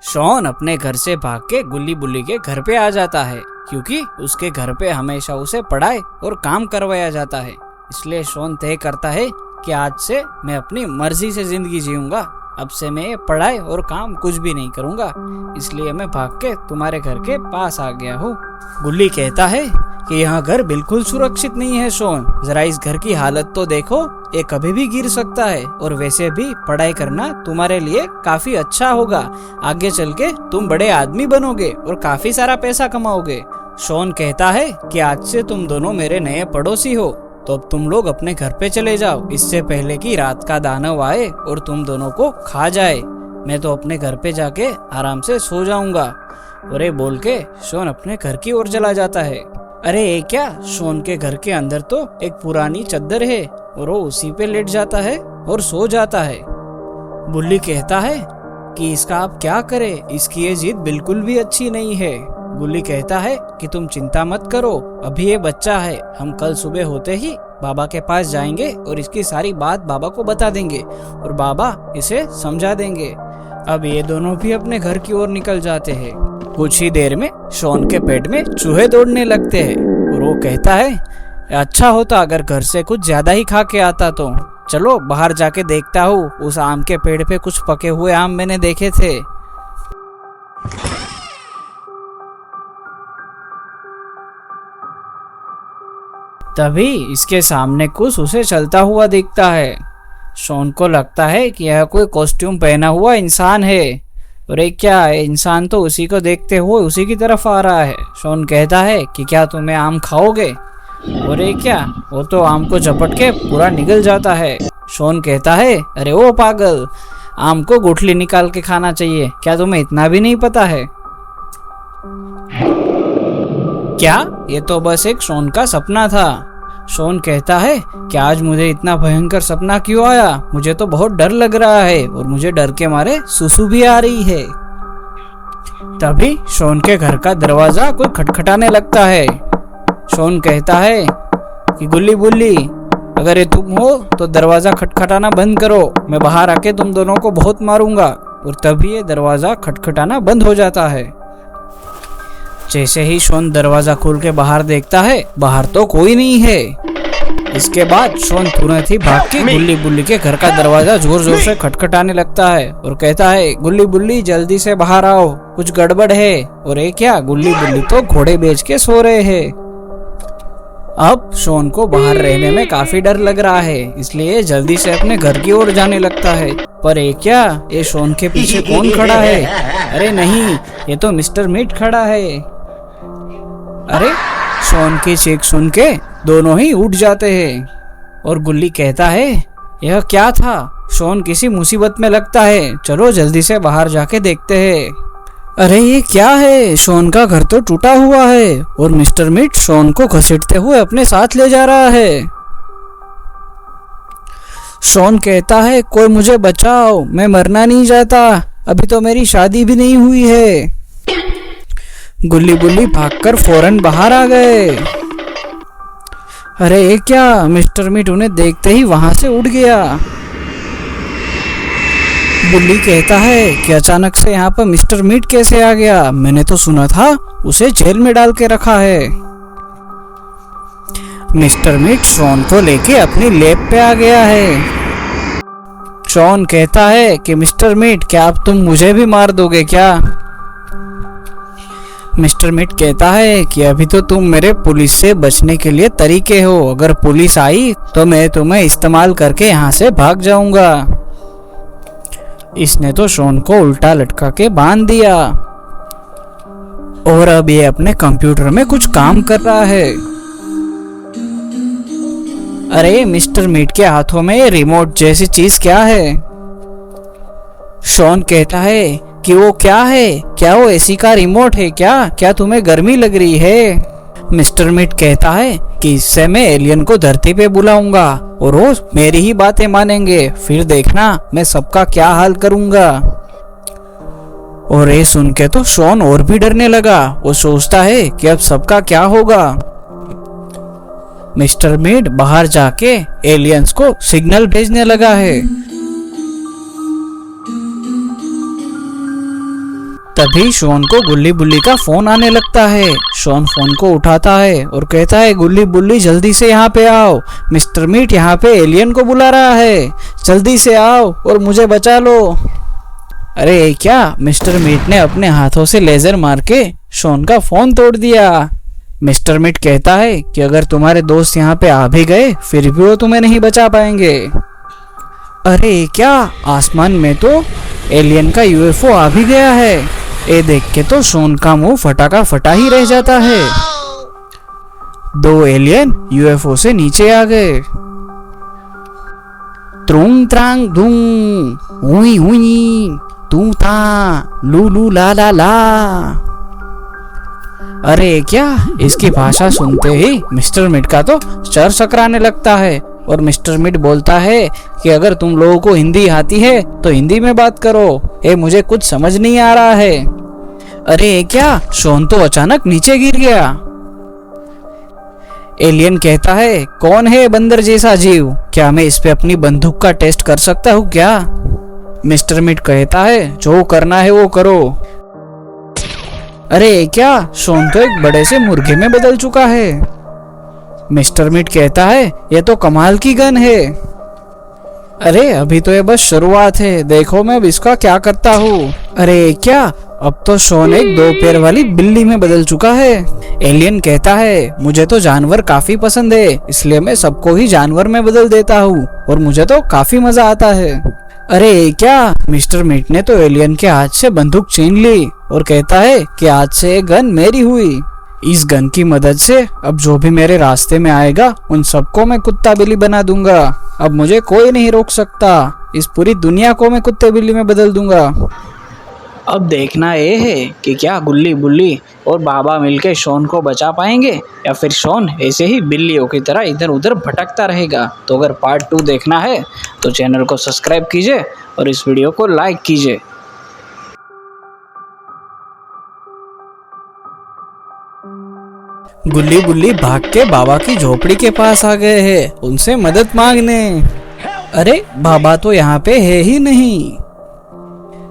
Shawn अपने घर से भाग के गुल्ली बुल्ली के घर पे आ जाता है, क्योंकि उसके घर पे हमेशा उसे पढ़ाई और काम करवाया जाता है। इसलिए शॉन तय करता है कि आज से मैं अपनी मर्जी से जिंदगी जीऊंगा। अब से मैं पढ़ाई और काम कुछ भी नहीं करूंगा, इसलिए मैं भाग के तुम्हारे घर के पास आ गया हूँ। गुल्ली कहता है कि यह घर बिल्कुल सुरक्षित नहीं है शॉन, जरा इस घर की हालत तो देखो, ये कभी भी गिर सकता है। और वैसे भी पढ़ाई करना तुम्हारे लिए काफी अच्छा होगा, आगे चल के तुम बड़े आदमी बनोगे और काफी सारा पैसा कमाओगे। शॉन कहता है कि आज से तुम दोनों मेरे नए पड़ोसी हो, तो अब तुम लोग अपने घर पे चले जाओ, इससे पहले कि रात का दानव आए और तुम दोनों को खा जाए। मैं तो अपने घर पे जाके आराम से सो जाऊंगा। और ये बोल के शॉन अपने घर की ओर चला जाता है। अरे ये क्या, शॉन के घर के अंदर तो एक पुरानी चद्दर है और वो उसी पे लेट जाता है और सो जाता है। बुल्ली कहता है कि इसका आप क्या करें, इसकी ये जिद बिल्कुल भी अच्छी नहीं है। गुल्ली कहता है कि तुम चिंता मत करो, अभी ये बच्चा है, हम कल सुबह होते ही बाबा के पास जाएंगे और इसकी सारी बात बाबा को बता देंगे और बाबा इसे समझा देंगे। अब ये दोनों भी अपने घर की ओर निकल जाते हैं। कुछ ही देर में शॉन के पेट में चूहे दौड़ने लगते हैं और वो कहता है अच्छा होता अगर घर से कुछ ज्यादा ही खा के आता तो। चलो बाहर जाके देखता हूँ, उस आम के पेड़ पे कुछ पके हुए आम मैंने देखे थे। तभी इसके सामने कुछ उसे चलता हुआ दिखता है। शॉन को लगता है कि यह कोई कॉस्ट्यूम पहना हुआ इंसान है और एक क्या है, इंसान तो उसी को देखते हुए उसी की तरफ आ रहा है। शॉन कहता है कि क्या तुम्हें आम खाओगे? और एक क्या, वो तो आम को झपट के पूरा निगल जाता है। शॉन कहता है अरे ओ पागल, आम को गुठली निकाल के खाना चाहिए, क्या तुम्हें इतना भी नहीं पता है? क्या ये तो बस एक शॉन का सपना था। शॉन कहता है कि आज मुझे इतना भयंकर सपना क्यों आया, मुझे तो बहुत डर लग रहा है और मुझे डर के मारे सुसु भी आ रही है। तभी शॉन के घर का दरवाजा कोई खटखटाने लगता है। शॉन कहता है कि गुल्ली बुल्ली, अगर ये तुम हो तो दरवाजा खटखटाना बंद करो, मैं बाहर आके तुम दोनों को बहुत मारूंगा। और तभी ये दरवाजा खटखटाना बंद हो जाता है। जैसे ही शॉन दरवाजा खोल के बाहर देखता है, बाहर तो कोई नहीं है। इसके बाद शॉन तुरंत ही भाग के गुल्ली बुल्ली के घर का दरवाजा जोर जोर से खटखटाने लगता है और कहता है गुल्ली बुल्ली जल्दी से बाहर आओ, कुछ गड़बड़ है। और ये क्या, गुल्ली बुल्ली तो घोड़े बेच के सो रहे हैं। अब शॉन को बाहर रहने में काफी डर लग रहा है, इसलिए जल्दी से अपने घर की ओर जाने लगता है। पर ये क्या, ये शॉन के पीछे कौन खड़ा है? अरे नहीं, ये तो मिस्टर मीट खड़ा है। अरे शॉन की चीख सुन के दोनों ही उठ जाते हैं और गुल्ली कहता है यह क्या था, शॉन किसी मुसीबत में लगता है, चलो जल्दी से बाहर जाके देखते हैं। अरे ये क्या है, शॉन का घर तो टूटा हुआ है और मिस्टर मीट शॉन को घसीटते हुए अपने साथ ले जा रहा है। शॉन कहता है कोई मुझे बचाओ, मैं मरना नहीं चाहता, अभी तो मेरी शादी भी नहीं हुई है। गुल्ली बुल्ली भागकर फौरन बाहर आ गए। अरे ये क्या, मिस्टर मीट उन्हें देखते ही वहां से उड़ गया। बुल्ली कहता है कि अचानक से यहाँ पर मिस्टर मीट कैसे आ गया, मैंने तो सुना था उसे जेल में डाल के रखा है। मिस्टर मीट शॉन को लेके अपनी लैब पे आ गया है। शॉन कहता है कि मिस्टर मीट क्या अब तुम मुझे भी मार दोगे क्या? मिस्टर मीट कहता है कि अभी तो तुम मेरे पुलिस से बचने के लिए तरीके हो, अगर पुलिस आई तो मैं तुम्हें इस्तेमाल करके यहाँ से भाग जाऊंगा। इसने तो शॉन को उल्टा लटका के बांध दिया और अब ये अपने कंप्यूटर में कुछ काम कर रहा है। अरे मिस्टर मीट के हाथों में ये रिमोट जैसी चीज क्या है? शॉन कहता है कि वो क्या है, क्या वो एसी का रिमोट है क्या तुम्हें गर्मी लग रही है? मिस्टर मीट कहता है कि इससे मैं एलियन को धरती पे बुलाऊंगा और वो मेरी ही बातें मानेंगे, फिर देखना मैं सबका क्या हाल करूंगा। और ये सुन के तो शॉन और भी डरने लगा, वो सोचता है कि अब सबका क्या होगा। मिस्टर मीट बाहर जाके एलियंस को सिग्नल भेजने लगा है। तभी शॉन को गुल्ली बुल्ली का फोन आने लगता है। शॉन फोन को उठाता है और कहता है, गुल्ली बुल्ली जल्दी से यहाँ पे आओ, मिस्टर मीट यहाँ पे एलियन को बुला रहा है, जल्दी से आओ और मुझे बचा लो। अरे क्या, मिस्टर मीट ने अपने हाथों से लेजर मार के शॉन का फोन तोड़ दिया। मिस्टर मीट कहता है कि अगर तुम्हारे दोस्त यहाँ पे आ भी गए फिर भी वो तुम्हें नहीं बचा पाएंगे। अरे क्या, आसमान में तो एलियन का यूएफओ आ भी गया है। ये देख के तो शॉन का मुंह फटा का फटा ही रह जाता है। 2 एलियन यूएफओ से नीचे आ गए। त्रुंग त्रांग धुंग हुई हुई तू था लू लू ला ला ला। अरे क्या, इसकी भाषा सुनते ही मिस्टर मिट का तो सर सकराने लगता है और मिस्टर मिट बोलता है कि अगर तुम लोगों को हिंदी आती है तो हिंदी में बात करो, ये मुझे कुछ समझ नहीं आ रहा है। अरे क्या, शॉन तो अचानक नीचे गिर गया। एलियन कहता है, कौन है बंदर जैसा जीव, क्या मैं इस पे अपनी बंदूक का टेस्ट कर सकता हूँ क्या? मिस्टर मिट कहता है, जो करना है वो करो। अरे क्या, शॉन तो एक बड़े से मुर्गे में बदल चुका है। मिस्टर मिट कहता है, ये तो कमाल की गन है। अरे अभी तो ये बस शुरुआत है, देखो मैं अब इसका क्या करता हूँ। अरे क्या, अब तो शॉन एक 2 पैर वाली बिल्ली में बदल चुका है। एलियन कहता है, मुझे तो जानवर काफी पसंद है, इसलिए मैं सबको ही जानवर में बदल देता हूँ और मुझे तो काफी मजा आता है। अरे क्या, मिस्टर मीट ने तो एलियन के हाथ से बंदूक छीन ली और कहता है कि आज से ये गन मेरी हुई। इस गन की मदद से अब जो भी मेरे रास्ते में आएगा उन सबको मैं कुत्ता बिल्ली बना दूंगा। अब मुझे कोई नहीं रोक सकता, इस पूरी दुनिया को मैं कुत्ते बिल्ली में बदल दूंगा। अब देखना ये है कि क्या गुल्ली बुल्ली और बाबा मिलके शॉन को बचा पाएंगे या फिर शॉन ऐसे ही बिल्लियों की तरह इधर उधर भटकता रहेगा। तो अगर पार्ट 2 देखना है तो चैनल को सब्सक्राइब कीजिए और इस वीडियो को लाइक कीजिए। गुल्ली बुल्ली भाग के बाबा की झोपड़ी के पास आ गए हैं उनसे मदद मांगने। अरे बाबा तो यहाँ पे है ही नहीं।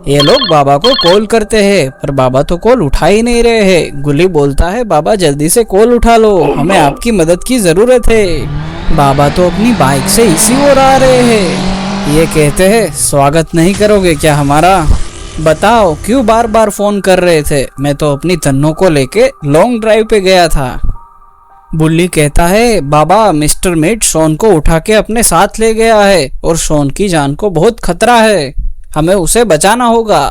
ये लोग बाबा को कॉल करते हैं पर बाबा तो कॉल उठा ही नहीं रहे हैं। गुल्ली बोलता है, बाबा जल्दी से कॉल उठा लो, हमें आपकी मदद की जरूरत है। बाबा तो अपनी बाइक से इसी ओर आ रहे हैं। ये कहते हैं, स्वागत नहीं करोगे क्या हमारा? बताओ क्यों बार बार फोन कर रहे थे? मैं तो अपनी तन्नों को लेके लॉन्ग ड्राइव पे गया था। बुल्ली कहता है, बाबा मिस्टर मीट शॉन को उठा के अपने साथ ले गया है और शॉन की जान को बहुत खतरा है, हमें उसे बचाना होगा।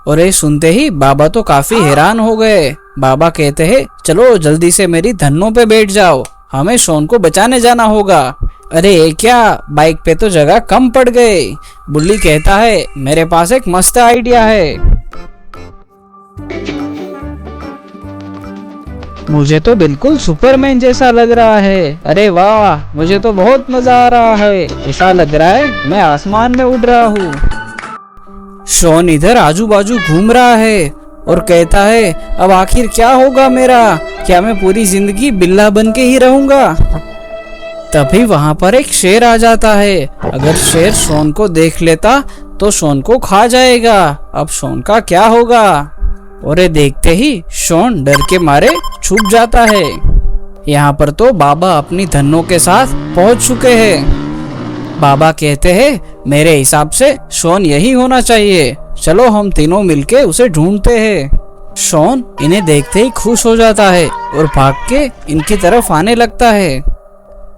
और ये सुनते ही बाबा तो काफी हैरान हो गए। बाबा कहते हैं, चलो जल्दी से मेरी धन्नों पे बैठ जाओ, हमें शॉन को बचाने जाना होगा। अरे क्या, बाइक पे तो जगह कम पड़ गई। बुल्ली कहता है, मेरे पास एक मस्त आइडिया है। मुझे तो बिल्कुल सुपरमैन जैसा लग रहा है। अरे वाह, मुझे तो बहुत मजा आ रहा है, ऐसा लग रहा है मैं आसमान में उड़ रहा हूँ। शॉन इधर आजू बाजू घूम रहा है और कहता है, अब आखिर क्या होगा मेरा? क्या मैं पूरी जिंदगी बिल्ला बन के ही रहूंगा? तभी वहां पर एक शेर आ जाता है। अगर शेर शॉन को देख लेता तो शॉन को खा जाएगा। अब शॉन का क्या होगा? और ये देखते ही शॉन डर के मारे छुप जाता है। यहाँ पर तो बाबा अपनी धन्नों के साथ पहुंच चुके हैं। बाबा कहते हैं, मेरे हिसाब से शॉन यही होना चाहिए, चलो हम तीनों मिलके उसे ढूंढते हैं। शॉन इन्हें देखते ही खुश हो जाता है और भाग के इनकी तरफ आने लगता है।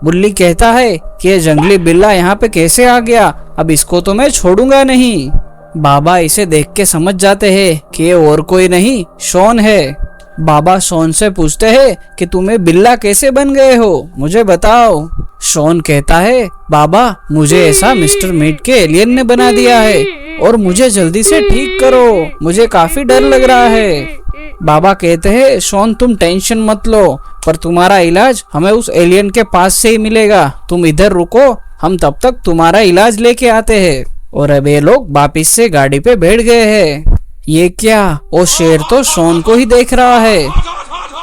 बुल्ली कहता है कि ये जंगली बिल्ला यहाँ पे कैसे आ गया, अब इसको तो मैं छोड़ूंगा नहीं। बाबा इसे देख के समझ जाते हैं कि ये और कोई नहीं शॉन है। बाबा शॉन से पूछते हैं कि तुम्हें बिल्ला कैसे बन गए हो, मुझे बताओ। शॉन कहता है, बाबा मुझे ऐसा मिस्टर मीट के एलियन ने बना दिया है और मुझे जल्दी से ठीक करो, मुझे काफी डर लग रहा है। बाबा कहते हैं, शॉन तुम टेंशन मत लो, पर तुम्हारा इलाज हमें उस एलियन के पास से ही मिलेगा, तुम इधर रुको, हम तब तक तुम्हारा इलाज लेके आते हैं। और अब ये लोग वापिस से गाड़ी पे बैठ गए हैं। ये क्या, वो शेर तो शॉन को ही देख रहा है।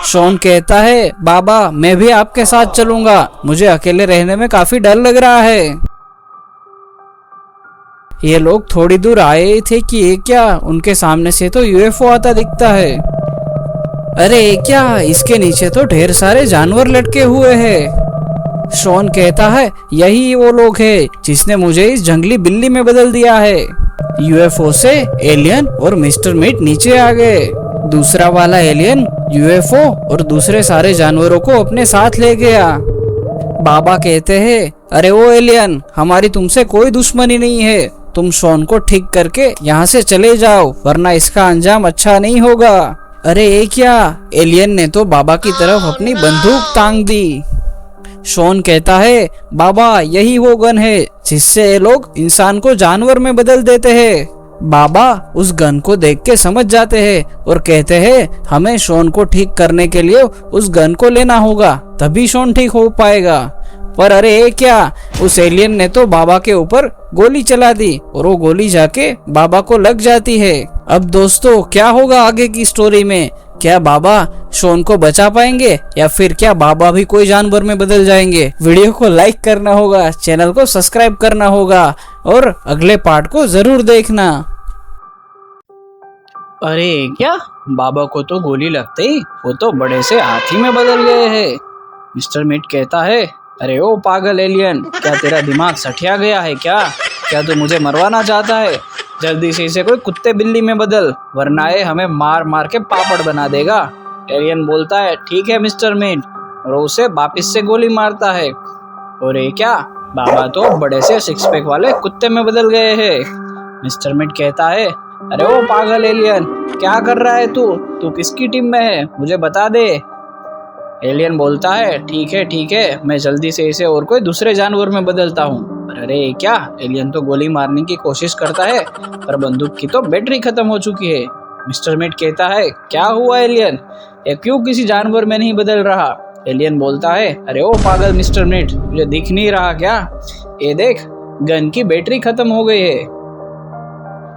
शॉन कहता है, बाबा मैं भी आपके साथ चलूंगा, मुझे अकेले रहने में काफी डर लग रहा है। ये लोग थोड़ी दूर आए ही थे कि ये क्या, उनके सामने से तो यूएफओ आता दिखता है। अरे ये क्या, इसके नीचे तो ढेर सारे जानवर लटके हुए हैं। शॉन कहता है यही वो लोग हैं जिसने मुझे इस जंगली बिल्ली में बदल दिया है। यूएफओ से एलियन और मिस्टर मीट नीचे आ गए। दूसरा वाला एलियन यूएफओ और दूसरे सारे जानवरों को अपने साथ ले गया। बाबा कहते हैं अरे वो एलियन, हमारी तुमसे कोई दुश्मनी नहीं है, तुम शॉन को ठीक करके यहाँ से चले जाओ वरना इसका अंजाम अच्छा नहीं होगा। अरे ये क्या, एलियन ने तो बाबा की तरफ अपनी बंदूक तांग दी। शॉन कहता है बाबा यही वो गन है जिससे ये लोग इंसान को जानवर में बदल देते हैं। बाबा उस गन को देख के समझ जाते हैं और कहते हैं हमें शॉन को ठीक करने के लिए उस गन को लेना होगा, तभी शॉन ठीक हो पाएगा। पर अरे ये क्या, उस एलियन ने तो बाबा के ऊपर गोली चला दी और वो गोली जाके बाबा को लग जाती है। अब दोस्तों क्या होगा आगे की स्टोरी में? क्या बाबा शॉन को बचा पाएंगे या फिर क्या बाबा भी कोई जानवर में बदल जाएंगे? वीडियो को लाइक करना होगा, चैनल को सब्सक्राइब करना होगा और अगले पार्ट को जरूर देखना। अरे क्या, बाबा को तो गोली लगते ही वो तो बड़े से हाथी में बदल गए हैं। मिस्टर मीट कहता है अरे ओ पागल एलियन, क्या तेरा दिमाग सठिया गया है क्या तू मुझे मरवाना चाहता है? जल्दी से इसे कोई कुत्ते बिल्ली में बदल वरना ये हमें मार मार के पापड़ बना देगा। एलियन बोलता है ठीक है मिस्टर मीट, और उसे वापिस से गोली मारता है। और ये क्या, बाबा तो बड़े से सिक्स पैक वाले कुत्ते में बदल गए हैं। मिस्टर मीट कहता है अरे ओ पागल एलियन, क्या कर रहा है तू किसकी टीम में है, मुझे बता दे। एलियन बोलता है ठीक है, मैं जल्दी से इसे और कोई दूसरे जानवर में बदलता हूँ। अरे क्या, एलियन तो गोली मारने की कोशिश करता है पर बंदूक की तो बैटरी खत्म हो चुकी है। मिस्टर मीट कहता है क्या हुआ एलियन, ये क्यों किसी जानवर में नहीं बदल रहा? एलियन बोलता है अरे ओ पागल मिस्टर मीट, मुझे दिख नहीं रहा क्या? ये देख, गन की बैटरी खत्म हो गई है।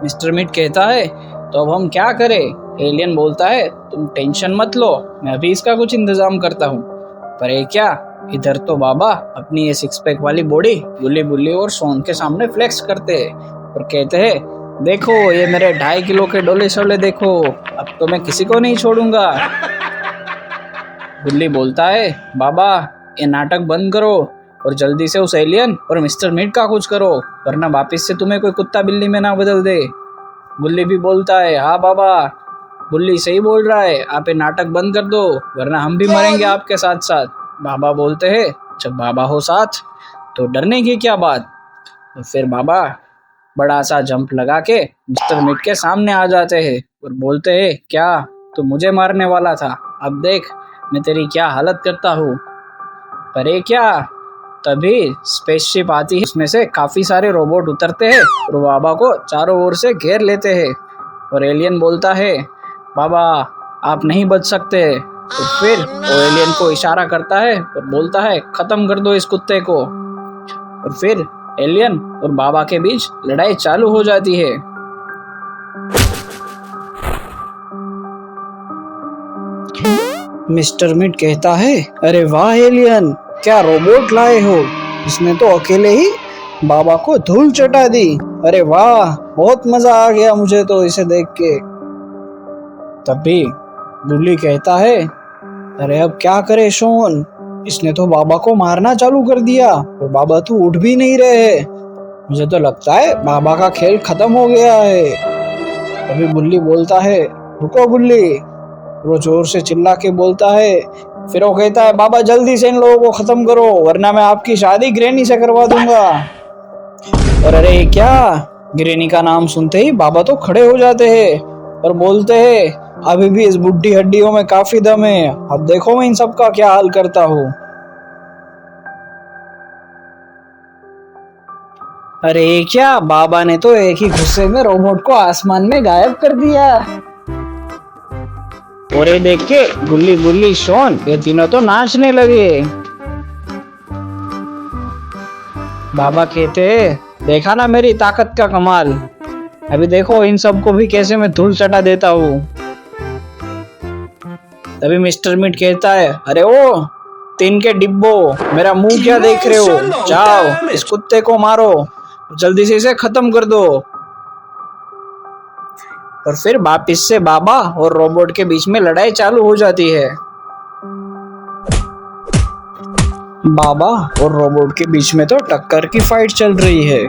मिस्टर मीट कहता है तो अब हम क्या करें? एलियन बोलता है तुम टेंशन मत लो, मैं अभी इसका कुछ इंतजाम करता हूँ। पर ये क्या, इधर तो बाबा अपनी ये सिक्स पैक वाली बॉडी गुल्ली बुल्ली और शॉन के सामने फ्लेक्स करते हैं और कहते हैं देखो ये मेरे 2.5 किलो के डोले शोले देखो, अब तो मैं किसी को नहीं छोड़ूंगा। गुल्ली बोलता है बाबा ये नाटक बंद करो और जल्दी से उस एलियन और मिस्टर मीट का कुछ करो वरना वापिस से तुम्हें कोई कुत्ता बिल्ली में ना बदल दे। गुल्ली भी बोलता है हाँ बाबा, गुल्ली सही बोल रहा है, आप ये नाटक बंद कर दो वरना हम भी मरेंगे आपके साथ साथ। बाबा बोलते हैं जब बाबा हो साथ तो डरने की क्या बात। तो फिर बाबा बड़ा सा जंप लगा के मिस्टर मीट के सामने आ जाते हैं और बोलते हैं क्या तू मुझे मारने वाला था, अब देख मैं तेरी क्या हालत करता हूँ। पर ये क्या, तभी स्पेसशिप आती है, उसमें से काफी सारे रोबोट उतरते हैं और बाबा को चारों ओर से घेर लेते हैं। और एलियन बोलता है बाबा आप नहीं बच सकते। तो फिर वो एलियन को इशारा करता है और बोलता है खत्म कर दो इस कुत्ते को। और फिर एलियन और बाबा के बीच लड़ाई चालू हो जाती है। मिस्टर मीट कहता है अरे वाह एलियन, क्या रोबोट लाए हो, इसने तो अकेले ही बाबा को धूल चटा दी। अरे वाह, बहुत मजा आ गया मुझे तो इसे देख के। तभी गुल्ली कहता है अरे अब क्या करे शॉन, इसने तो बाबा को मारना चालू कर दिया और बाबा तो उठ भी नहीं रहे, मुझे तो लगता है बाबा का खेल खत्म हो गया है। तभी गुल्ली बोलता है रुको गुल्ली, वो जोर से चिल्ला के बोलता है। फिर वो कहता है बाबा जल्दी से इन लोगों को खत्म करो वरना मैं आपकी शादी ग्रैनी से करवा दूंगा। और अरे क्या, ग्रैनी का नाम सुनते ही बाबा तो खड़े हो जाते हैं और बोलते हैं अभी भी इस बुढ़ी हड्डियों में काफी दम है, अब देखो मैं इन सब का क्या हाल करता हूँ। अरे क्या, बाबा ने तो एक ही गुस्से में रोबोट को आसमान में गायब कर दिया। और ये देख के गुल्ली गुल्ली शॉन ये तीनों तो नाचने लगे। बाबा कहते देखा ना मेरी ताकत का कमाल, अभी देखो इन सबको भी कैसे मैं धूल चटा देता हूँ। तभी मिस्टर मीट कहता है अरे ओ तीन के डिब्बो, मेरा मुंह क्या देख रहे हो, जाओ इस कुत्ते को मारो। जल्दी से इसे खत्म कर दो। और फिर वापिस से बाबा और रोबोट के बीच में लड़ाई चालू हो जाती है। बाबा और रोबोट के बीच में तो टक्कर की फाइट चल रही है।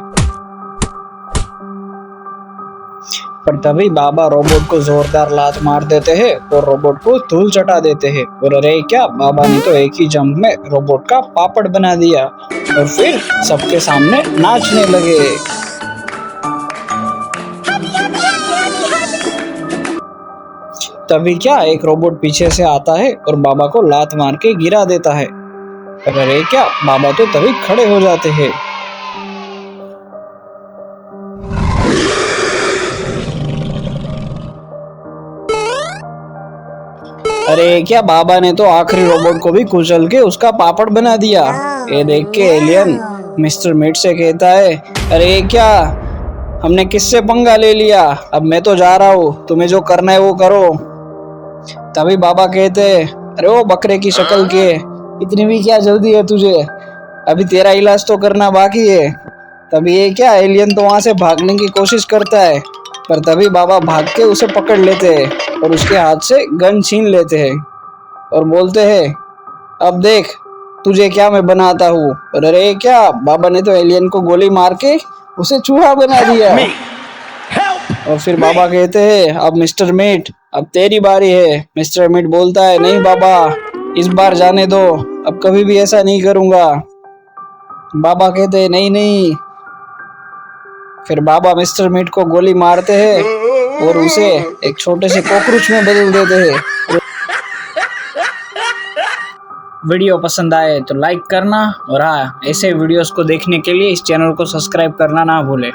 पर तभी बाबा रोबोट को जोरदार लात मार देते हैं और रोबोट को धूल चटा देते हैं। और अरे क्या, बाबा ने तो एक ही जंप में रोबोट का पापड़ बना दिया और फिर सबके सामने नाचने लगे। तभी क्या, एक रोबोट पीछे से आता है और बाबा को लात मार के गिरा देता है। पर अरे क्या, बाबा तो तभी खड़े हो जाते हैं। अरे क्या, बाबा ने तो आखिरी रोबोट को भी कुचल के उसका पापड़ बना दिया। ये देख के एलियन मिस्टर मीट से कहता है, अरे क्या, हमने किससे पंगा ले लिया, अब मैं तो जा रहा हूँ, तुम्हें जो करना है वो करो। तभी बाबा कहते, अरे वो बकरे की शक्ल के, इतनी भी क्या जल्दी है तुझे, अभी तेरा इलाज तो करना बाकी है। तभी ये क्या, एलियन तो वहां से भागने की कोशिश करता है, पर तभी बाबा भाग के उसे पकड़ लेते हैं और उसके हाथ से गन छीन लेते हैं और बोलते हैं, अब देख तुझे क्या मैं बनाता हूँ। और अरे क्या, बाबा ने तो एलियन को गोली मार के उसे चूहा बना दिया। और फिर बाबा कहते हैं, अब मिस्टर मीट, अब तेरी बारी है। मिस्टर मीट बोलता है, नहीं बाबा, इस बार जाने दो, अब कभी भी ऐसा नहीं करूंगा। बाबा कहते हैं, नहीं नहीं। फिर बाबा मिस्टर मीट को गोली मारते हैं और उसे एक छोटे से कॉकरोच में बदल देते हैं। वीडियो पसंद आए तो लाइक करना और हाँ, ऐसे वीडियोस को देखने के लिए इस चैनल को सब्सक्राइब करना ना भूले।